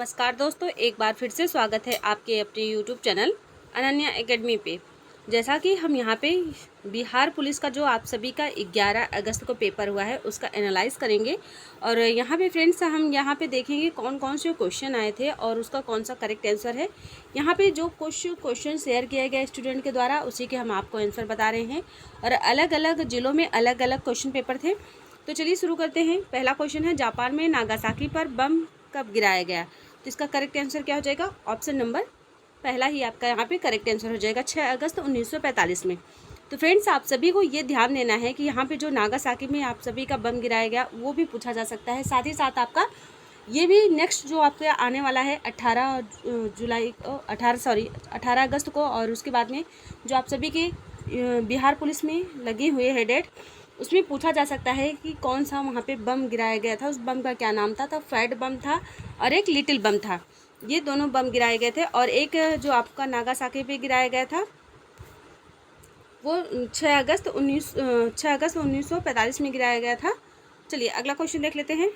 नमस्कार दोस्तों, एक बार फिर से स्वागत है आपके अपने यूट्यूब चैनल अनन्या एकेडमी पे। जैसा कि हम यहाँ पे बिहार पुलिस का जो आप सभी का 11 अगस्त को पेपर हुआ है उसका एनालाइज करेंगे। और यहाँ पे फ्रेंड्स हम यहाँ पे देखेंगे कौन कौन से क्वेश्चन आए थे और उसका कौन सा करेक्ट आंसर है। यहाँ पे जो क्वेश्चन शेयर किया गया स्टूडेंट के द्वारा उसी के हम आपको आंसर बता रहे हैं। और अलग अलग ज़िलों में अलग अलग क्वेश्चन पेपर थे। तो चलिए शुरू करते हैं। पहला क्वेश्चन है, जापान में नागासाकी पर बम कब गिराया गया? तो इसका करेक्ट आंसर क्या हो जाएगा? ऑप्शन नंबर पहला ही आपका यहाँ पे करेक्ट आंसर हो जाएगा, 6 अगस्त 1945 में। तो फ्रेंड्स आप सभी को ये ध्यान देना है कि यहाँ पे जो नागासाकी में आप सभी का बम गिराया गया वो भी पूछा जा सकता है। साथ ही साथ आपका ये भी नेक्स्ट जो आपके आने वाला है 18 अगस्त को, और उसके बाद में जो आप सभी के बिहार पुलिस में लगे हुए है डेट, उसमें पूछा जा सकता है कि कौन सा वहाँ पे बम गिराया गया था, उस बम का क्या नाम था। तो फैट बम था और एक लिटिल बम था। ये दोनों बम गिराए गए थे। और एक जो आपका नागासाकी पे गिराया गया था वो 6 अगस्त 1945 में गिराया गया था। चलिए अगला क्वेश्चन देख लेते हैं।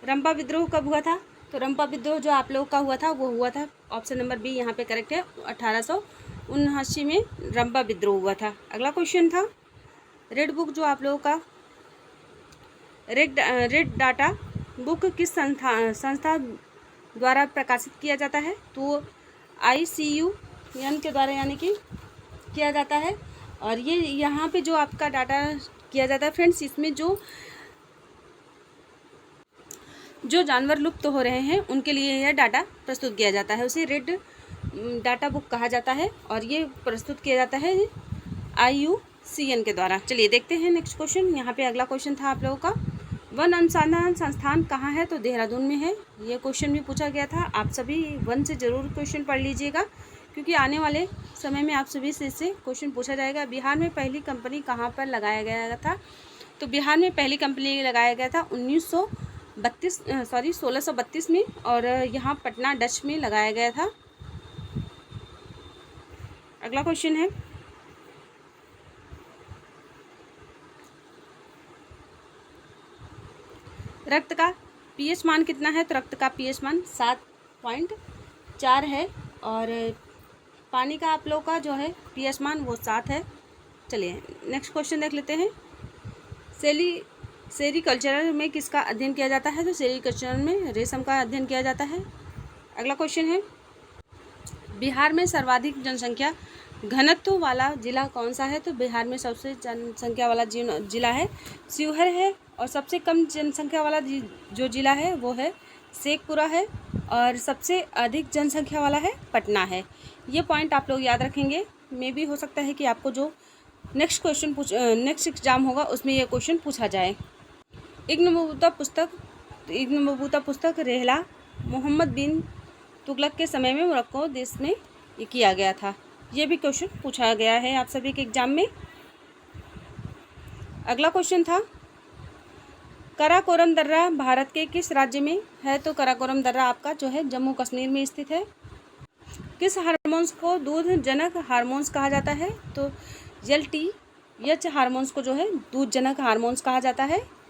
रंपा विद्रोह कब हुआ था? तो रंपा विद्रोह जो आप लोगों का हुआ था वो हुआ था, ऑप्शन नंबर बी यहाँ पे करेक्ट है, 1879 में रंपा विद्रोह हुआ था। अगला क्वेश्चन था, रेड बुक जो आप लोगों का रेड डाटा बुक किस संस्था द्वारा प्रकाशित किया जाता है? तो ICUN के द्वारा यानी कि किया जाता है। और ये यहाँ पे जो आपका डाटा किया जाता है फ्रेंड्स, इसमें जो जानवर लुप्त हो रहे हैं उनके लिए यह डाटा प्रस्तुत किया जाता है, उसे रेड डाटा बुक कहा जाता है। और ये प्रस्तुत किया जाता है IUCN के द्वारा। चलिए देखते हैं नेक्स्ट क्वेश्चन। यहाँ पे अगला क्वेश्चन था आप लोगों का, वन अनुसंधान संस्थान कहाँ है? तो देहरादून में है। ये क्वेश्चन भी पूछा गया था। आप सभी वन से ज़रूर क्वेश्चन पढ़ लीजिएगा क्योंकि आने वाले समय में आप सभी से इससे क्वेश्चन पूछा जाएगा। बिहार में पहली कंपनी कहाँ पर लगाया गया था? तो बिहार में पहली कंपनी लगाया गया था 1632 में, और यहाँ पटना डच में लगाया गया था। अगला क्वेश्चन है, रक्त का पीएच मान कितना है? तो रक्त का पीएच मान 7.4 है। और पानी का आप लोग का जो है पीएच मान वो 7 है। चलिए नेक्स्ट क्वेश्चन देख लेते हैं। सेरीकल्चर में किसका अध्ययन किया जाता है? तो सेरीकल्चर में रेशम का अध्ययन किया जाता है। अगला क्वेश्चन है, बिहार में सर्वाधिक जनसंख्या घनत्व वाला जिला कौन सा है? तो बिहार में सबसे जनसंख्या वाला जिला है शिवहर है। और सबसे कम जनसंख्या वाला जो जिला है वो है शेखपुरा है। और सबसे अधिक जनसंख्या वाला है पटना है। ये पॉइंट आप लोग याद रखेंगे। मे भी हो सकता है कि आपको जो नेक्स्ट एग्जाम होगा उसमें ये क्वेश्चन पूछा जाए। इब्न बतूता पुस्तक रेहला मोहम्मद बिन तुगलक के समय में मोरक्को देश में ये किया गया था। ये भी क्वेश्चन पूछा गया है आप सभी के एग्जाम में। अगला क्वेश्चन था, काराकोरम दर्रा भारत के किस राज्य में है? तो काराकोरम दर्रा आपका जो है जम्मू कश्मीर में स्थित है। किस हार्मोन्स को दूध जनक हार्मोन्स कहा जाता है? तो LTH हार्मोन्स को जो है दूध जनक हार्मोन्स कहा जाता है।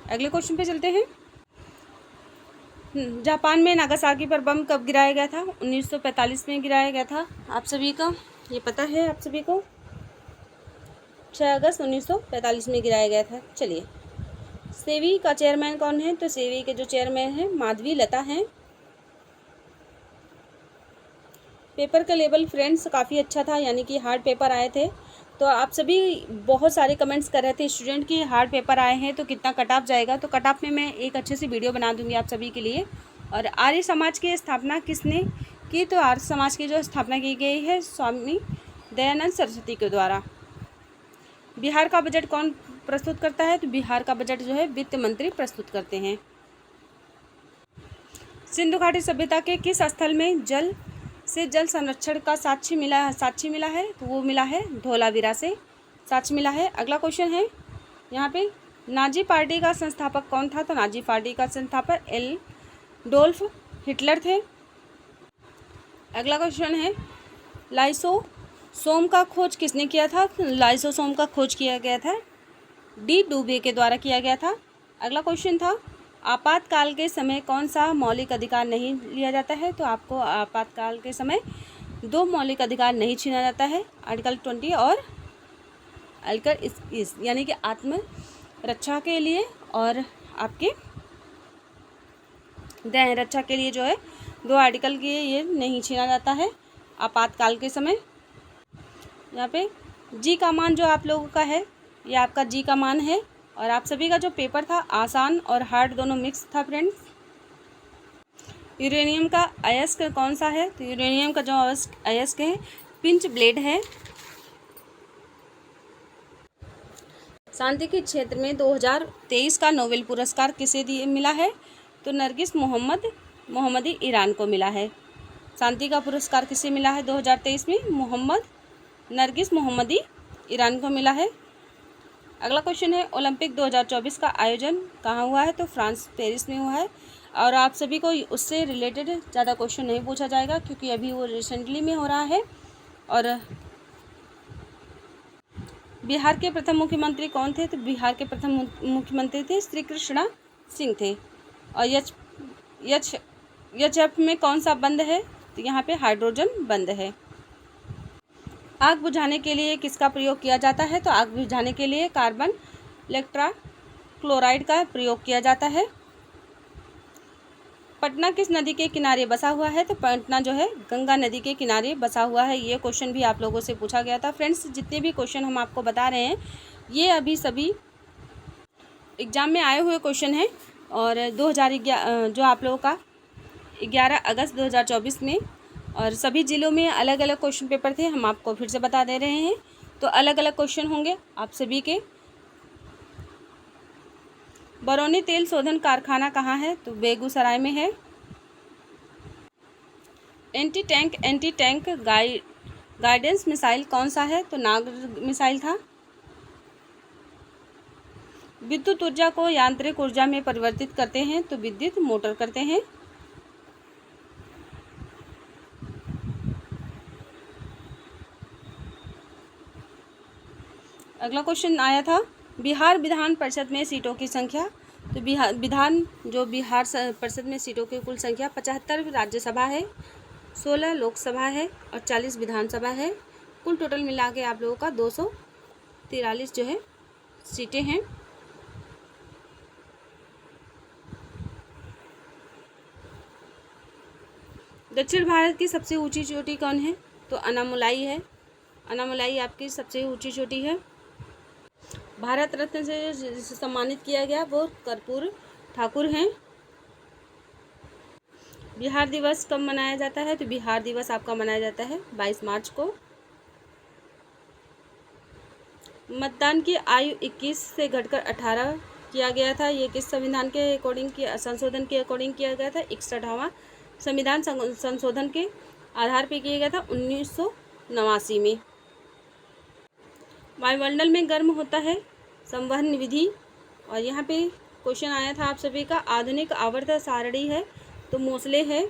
अगले क्वेश्चन पे चलते हैं। जापान में नागासाकी पर बम कब गिराया गया था? 1945 में गिराया गया था। आप सभी का ये पता है, आप सभी को 6 अगस्त 1945 में गिराया गया था। चलिए, सेवी का चेयरमैन कौन है? तो सेवी के जो चेयरमैन हैं माधवी लता हैं। पेपर का लेवल फ्रेंड्स काफ़ी अच्छा था, यानी कि हार्ड पेपर आए थे। तो आप सभी बहुत सारे कमेंट्स कर रहे थे स्टूडेंट की हार्ड पेपर आए हैं तो कितना कट ऑफ जाएगा। तो कट ऑफ में मैं एक अच्छी सी वीडियो बना दूंगी आप सभी के लिए। और आर्य समाज की स्थापना किसने की? तो आर्य समाज की जो स्थापना की गई है स्वामी दयानंद सरस्वती के द्वारा। बिहार का बजट कौन प्रस्तुत करता है? तो बिहार का बजट जो है वित्त मंत्री प्रस्तुत करते हैं। सिंधु घाटी सभ्यता के किस स्थल में जल संरक्षण का साक्ष्य मिला है? तो वो मिला है धोलावीरा से साक्ष्य मिला है। अगला क्वेश्चन है, यहाँ पे नाजी पार्टी का संस्थापक कौन था? तो नाजी पार्टी का संस्थापक एडोल्फ हिटलर थे। अगला क्वेश्चन है, सोम का खोज किसने किया था? लाइसोसोम का खोज किया गया था डी डुबे के द्वारा किया गया था। अगला क्वेश्चन था, आपातकाल के समय कौन सा मौलिक अधिकार नहीं लिया जाता है? तो आपको आपातकाल के समय 2 मौलिक अधिकार नहीं छीना जाता है, आर्टिकल 20 और आर्टिकल 21, यानी कि आत्म रक्षा के लिए और आपके देह रक्षा के लिए जो है 2 आर्टिकल के ये नहीं छीना जाता है आपातकाल के समय। यहाँ पे जी का मान जो आप लोगों का है, ये आपका जी का मान है और आप सभी का जो पेपर था आसान और हार्ड दोनों मिक्स था फ्रेंड्स। यूरेनियम का अयस्क कौन सा है? तो यूरेनियम का जो अयस्क है पिंच ब्लेड है। शांति के क्षेत्र में 2023 का नोबेल पुरस्कार किसे मिला है? तो नरगिस मोहम्मदी ईरान को मिला है। शांति का पुरस्कार किसे मिला है 2023 में? नरगिस मोहम्मदी ईरान को मिला है। अगला क्वेश्चन है, ओलंपिक 2024 का आयोजन कहाँ हुआ है? तो फ्रांस पेरिस में हुआ है। और आप सभी को उससे रिलेटेड ज़्यादा क्वेश्चन नहीं पूछा जाएगा क्योंकि अभी वो रिसेंटली में हो रहा है। और बिहार के प्रथम मुख्यमंत्री कौन थे? तो बिहार के प्रथम मुख्यमंत्री थे श्री कृष्णा सिंह थे। और एच में कौन सा बंद है? तो यहाँ पे हाइड्रोजन बंद है। आग बुझाने के लिए किसका प्रयोग किया जाता है? तो आग बुझाने के लिए कार्बन टेट्राक्लोराइड का प्रयोग किया जाता है। पटना किस नदी के किनारे बसा हुआ है? तो पटना जो है गंगा नदी के किनारे बसा हुआ है। ये क्वेश्चन भी आप लोगों से पूछा गया था फ्रेंड्स। जितने भी क्वेश्चन हम आपको बता रहे हैं ये अभी सभी एग्ज़ाम में आए हुए क्वेश्चन हैं। और 2011 जो आप लोगों का 11 अगस्त 2024 में और सभी ज़िलों में अलग अलग क्वेश्चन पेपर थे, हम आपको फिर से बता दे रहे हैं। तो अलग अलग क्वेश्चन होंगे आप सभी के। बरौनी तेल शोधन कारखाना कहाँ है? तो बेगूसराय में है। एंटी टैंक गाइडेंस मिसाइल कौन सा है? तो नाग मिसाइल था। विद्युत ऊर्जा को यांत्रिक ऊर्जा में परिवर्तित करते हैं तो विद्युत मोटर करते हैं। अगला क्वेश्चन आया था, बिहार विधान परिषद में सीटों की संख्या। तो बिहार परिषद में सीटों की कुल संख्या 75 राज्यसभा है, 16 लोकसभा है और 40 विधानसभा है। कुल टोटल मिला के आप लोगों का 243 जो है सीटें हैं। दक्षिण भारत की सबसे ऊंची चोटी कौन है? तो अनामुलाई है। अनामुलाई आपकी सबसे ऊंची चोटी है। भारत रत्न से जिसे सम्मानित किया गया वो कर्पूर ठाकुर हैं। बिहार दिवस कब मनाया जाता है? तो बिहार दिवस आपका मनाया जाता है 22 मार्च को। मतदान की आयु 21 से घटकर 18 किया गया था। ये किस संविधान के अकॉर्डिंग संशोधन के अकॉर्डिंग किया गया था? 61वां संविधान संशोधन के आधार पर किया गया था 1989 में। वायुमंडल में गर्म होता है संवहन विधि। और यहाँ पे क्वेश्चन आया था आप सभी का, आधुनिक आवर्त सारणी है तो मोसले है।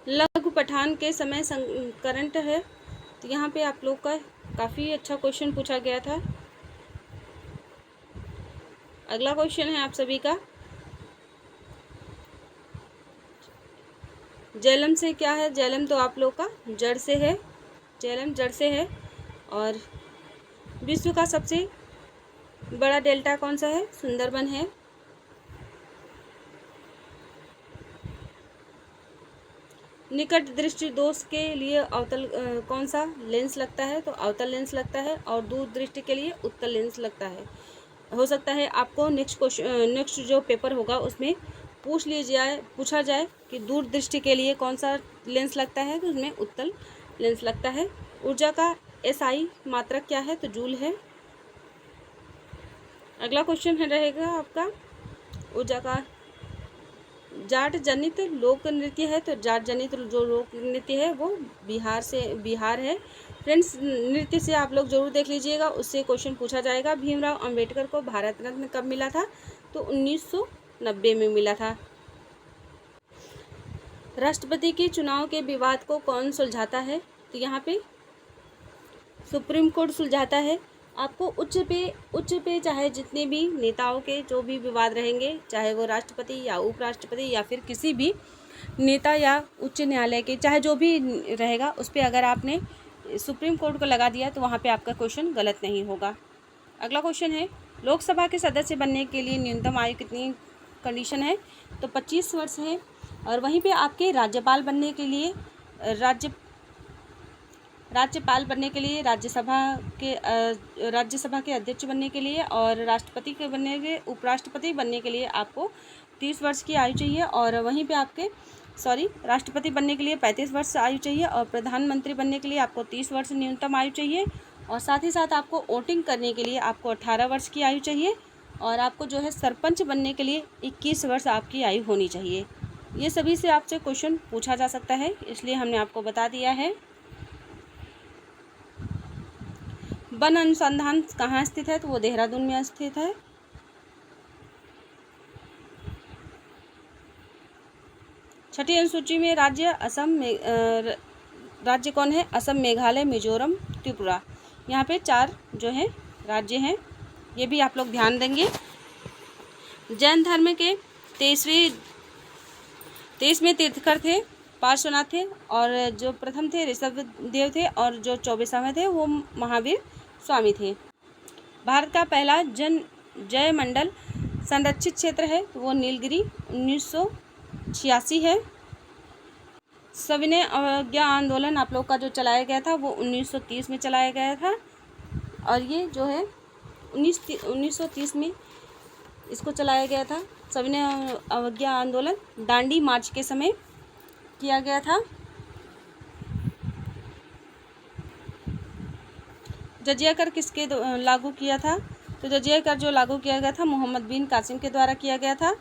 लघु पठान के समय करंट है। तो यहाँ पे आप लोग का काफ़ी अच्छा क्वेश्चन पूछा गया था। अगला क्वेश्चन है आप सभी का, झेलम से क्या है? झेलम तो आप लोग का जड़ से है। झेलम जड़ से है। और विश्व का सबसे बड़ा डेल्टा कौन सा है? सुंदरबन है। निकट दृष्टि दोष के लिए अवतल कौन सा लेंस लगता है? तो अवतल लेंस लगता है। और दूर दृष्टि के लिए उत्तल लेंस लगता है। हो सकता है आपको नेक्स्ट जो पेपर होगा उसमें पूछा जाए कि दूर दृष्टि के लिए कौन सा लेंस लगता है? तो उसमें उत्तल लेंस लगता है। ऊर्जा का एसआई मात्रक क्या है? तो जूल है। अगला क्वेश्चन रहेगा आपका, ऊर्जा का जाट जनित लोक नृत्य है। तो जाट जनित जो लोक नृत्य है वो बिहार है। फ्रेंड्स, नृत्य से आप लोग जरूर देख लीजिएगा, उससे क्वेश्चन पूछा जाएगा। भीमराव अंबेडकर को भारत रत्न कब मिला था? तो 1990 में मिला था। राष्ट्रपति के चुनाव के विवाद को कौन सुलझाता है? तो यहाँ पे सुप्रीम कोर्ट सुलझाता है। आपको उच्च पे चाहे जितने भी नेताओं के जो भी विवाद रहेंगे, चाहे वो राष्ट्रपति या उपराष्ट्रपति या फिर किसी भी नेता या उच्च न्यायालय के, चाहे जो भी रहेगा, उस पर अगर आपने सुप्रीम कोर्ट को लगा दिया तो वहाँ पे आपका क्वेश्चन गलत नहीं होगा। अगला क्वेश्चन है, लोकसभा के सदस्य बनने के लिए न्यूनतम आयु कितनी कंडीशन है? तो 25 वर्ष है। और वहीं पे आपके राज्यपाल बनने के लिए राज्यपाल बनने के लिए, राज्यसभा के अध्यक्ष बनने के लिए और राष्ट्रपति के बनने के उपराष्ट्रपति बनने के लिए आपको 30 वर्ष की आयु चाहिए। और वहीं पे आपके राष्ट्रपति बनने के लिए 35 वर्ष आयु चाहिए और प्रधानमंत्री बनने के लिए आपको 30 वर्ष न्यूनतम आयु चाहिए। और साथ ही साथ आपको वोटिंग करने के लिए आपको 18 वर्ष की आयु चाहिए। और आपको जो है सरपंच बनने के लिए 21 वर्ष आपकी आयु होनी चाहिए। ये सभी से आपसे क्वेश्चन पूछा जा सकता है, इसलिए हमने आपको बता दिया है। वन अनुसंधान कहाँ स्थित है? तो वो देहरादून में स्थित है। छठी अनुसूची में राज्य कौन है? असम, मेघालय, मिजोरम, त्रिपुरा। यहाँ पे 4 जो है राज्य हैं, ये भी आप लोग ध्यान देंगे। जैन धर्म के 23वें तीर्थकर थे पार्श्वनाथ थे, और जो प्रथम थे ऋषभ देव थे, और जो 24वें थे वो महावीर स्वामी थे। भारत का पहला जय मंडल संरक्षित क्षेत्र है तो वो नीलगिरी 1986 है। सविनय अवज्ञा आंदोलन आप लोग का जो चलाया गया था वो 1930 में चलाया गया था, और ये जो है 1930 में इसको चलाया गया था। सविनय अवज्ञा आंदोलन दांडी मार्च के समय किया गया था। जजिया कर किसके लागू किया था? तो जजिया कर जो लागू किया गया था मोहम्मद बिन कासिम के द्वारा किया गया था।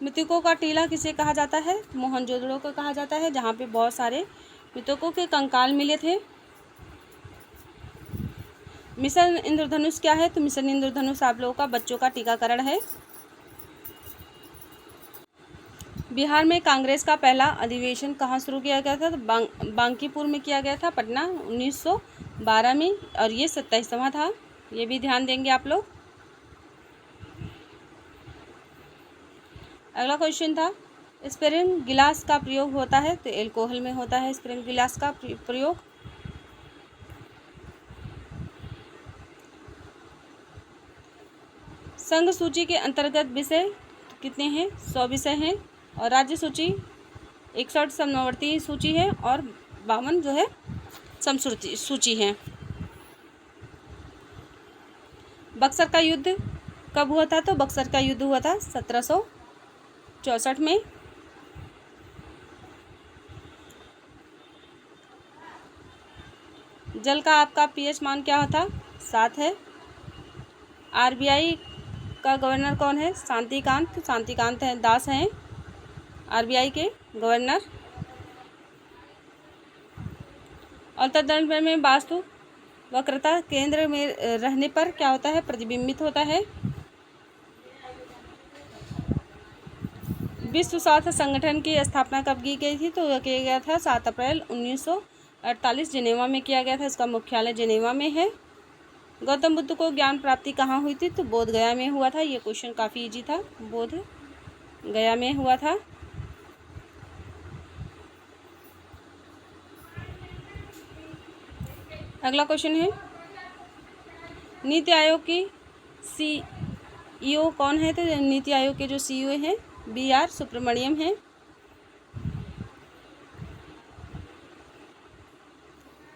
मृतकों का टीला किसे कहा जाता है? मोहनजोदड़ो को कहा जाता है, जहाँ पे बहुत सारे मृतकों के कंकाल मिले थे। मिशन इंद्रधनुष क्या है? तो मिशन इंद्रधनुष आप लोगों का बच्चों का टीकाकरण है। बिहार में कांग्रेस का पहला अधिवेशन कहाँ शुरू किया गया था? तो बांकीपुर में किया गया था, पटना 1912 में, और ये 27वां था। ये भी ध्यान देंगे आप लोग। अगला क्वेश्चन था, स्प्रिंग गिलास का प्रयोग होता है तो एल्कोहल में होता है स्प्रिंग गिलास का प्रयोग। संघ सूची के अंतर्गत विषय कितने हैं? 100 विषय हैं। और राज्य सूची 61 समवर्ती सूची है और 52 जो है समश्रुति सूची है। बक्सर का युद्ध कब हुआ था? तो बक्सर का युद्ध हुआ था 1764 में। जल का आपका पीएच मान क्या होता? 7 है। आरबीआई का गवर्नर कौन है? शांतिकांत दास हैं आरबीआई के गवर्नर। अवतरण में वास्तु वक्रता केंद्र में रहने पर क्या होता है? प्रतिबिंबित होता है। विश्व स्वास्थ्य संगठन की स्थापना कब की गई थी? तो किया गया था 7 अप्रैल 1948 जिनेवा में किया गया था। इसका मुख्यालय जिनेवा में है। गौतम बुद्ध को ज्ञान प्राप्ति कहाँ हुई थी? तो बोध गया में हुआ था। ये क्वेश्चन काफ़ी इजी था, बोध गया में हुआ था। अगला क्वेश्चन है, नीति आयोग की सीईओ कौन है? तो नीति आयोग के जो सीईओ हैं BR सुब्रमण्यम हैं।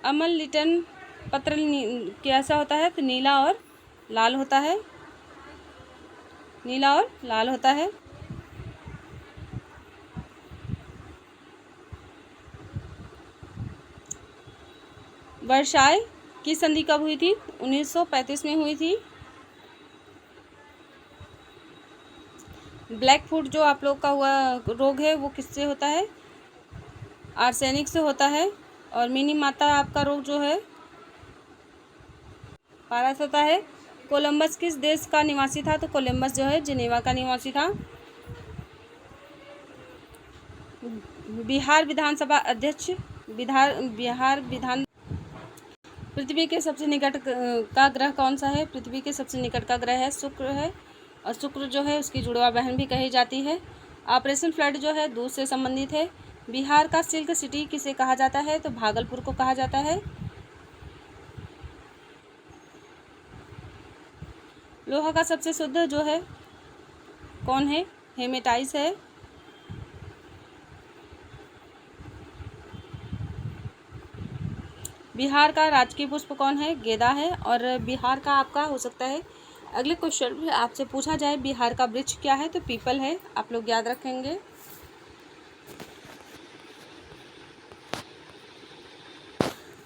अमल लिटन पत्र कैसा होता है? तो नीला और लाल होता है। नीला और लाल होता है। वर्साय की संधि कब हुई थी? 1935 में हुई थी। ब्लैक फुट जो आप लोग का हुआ रोग है वो किससे होता है? आर्सेनिक से होता है। और मिनी माता आपका रोग जो है पारस होता है। कोलंबस किस देश का निवासी था? तो कोलंबस जो है जिनेवा का निवासी था। बिहार विधानसभा अध्यक्ष पृथ्वी के सबसे निकट का ग्रह कौन सा है? पृथ्वी के सबसे निकट का ग्रह है शुक्र है, और शुक्र जो है उसकी जुड़वा बहन भी कही जाती है। ऑपरेशन फ्लड जो है दूध से संबंधित है। बिहार का सिल्क सिटी किसे कहा जाता है? तो भागलपुर को कहा जाता है। लोहा का सबसे शुद्ध जो है कौन है? हेमेटाइट है। बिहार का राजकीय पुष्प कौन है? गेंदा है। और बिहार का आपका हो सकता है अगले क्वेश्चन में आपसे पूछा जाए बिहार का वृक्ष क्या है? तो पीपल है, आप लोग याद रखेंगे।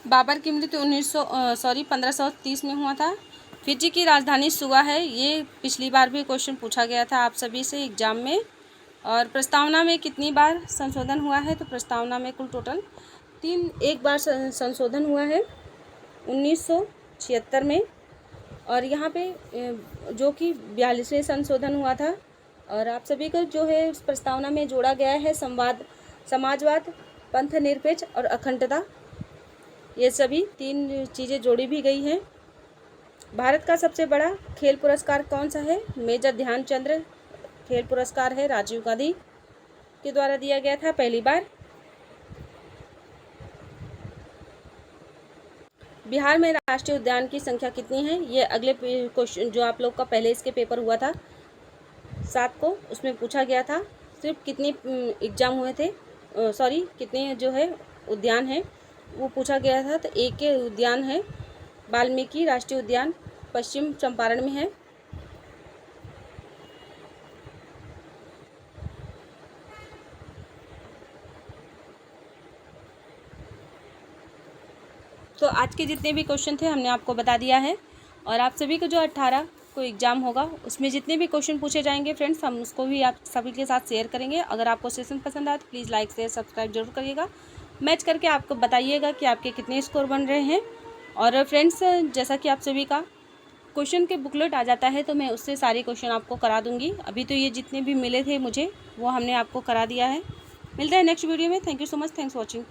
बाबर की मृत्यु 1530 में हुआ था। फिजी की राजधानी सुआ है, ये पिछली बार भी क्वेश्चन पूछा गया था आप सभी से एग्जाम में। और प्रस्तावना में कितनी बार संशोधन हुआ है? तो प्रस्तावना में कुल टोटल एक बार संशोधन हुआ है 1976 में, और यहाँ पे जो कि 42वें संशोधन हुआ था। और आप सभी को जो है इस प्रस्तावना में जोड़ा गया है समाजवाद, पंथ निरपेक्ष और अखंडता, ये सभी 3 चीज़ें जोड़ी भी गई हैं। भारत का सबसे बड़ा खेल पुरस्कार कौन सा है? मेजर ध्यानचंद खेल पुरस्कार है, राजीव गांधी के द्वारा दिया गया था पहली बार। बिहार में राष्ट्रीय उद्यान की संख्या कितनी है? ये अगले क्वेश्चन जो आप लोग का पहले इसके पेपर हुआ था 7 को, उसमें पूछा गया था। सिर्फ कितने एग्जाम हुए थे, कितने जो है उद्यान है वो पूछा गया था। तो एक के उद्यान है वाल्मीकि राष्ट्रीय उद्यान, पश्चिम चंपारण में है। तो आज के जितने भी क्वेश्चन थे हमने आपको बता दिया है, और आप सभी को जो 18 को एग्ज़ाम होगा उसमें जितने भी क्वेश्चन पूछे जाएंगे फ्रेंड्स, हम उसको भी आप सभी के साथ शेयर करेंगे। अगर आपको सेशन पसंद आए तो प्लीज़ लाइक शेयर सब्सक्राइब जरूर करिएगा। मैच करके आपको बताइएगा कि आपके कितने स्कोर बन रहे हैं। और फ्रेंड्स, जैसा कि आप सभी का क्वेश्चन के बुकलेट आ जाता है तो मैं उससे सारे क्वेश्चन आपको करा दूँगी। अभी तो ये जितने भी मिले थे मुझे वो हमने आपको करा दिया है। मिलते हैं नेक्स्ट वीडियो में। Thank you so much, thanks watching.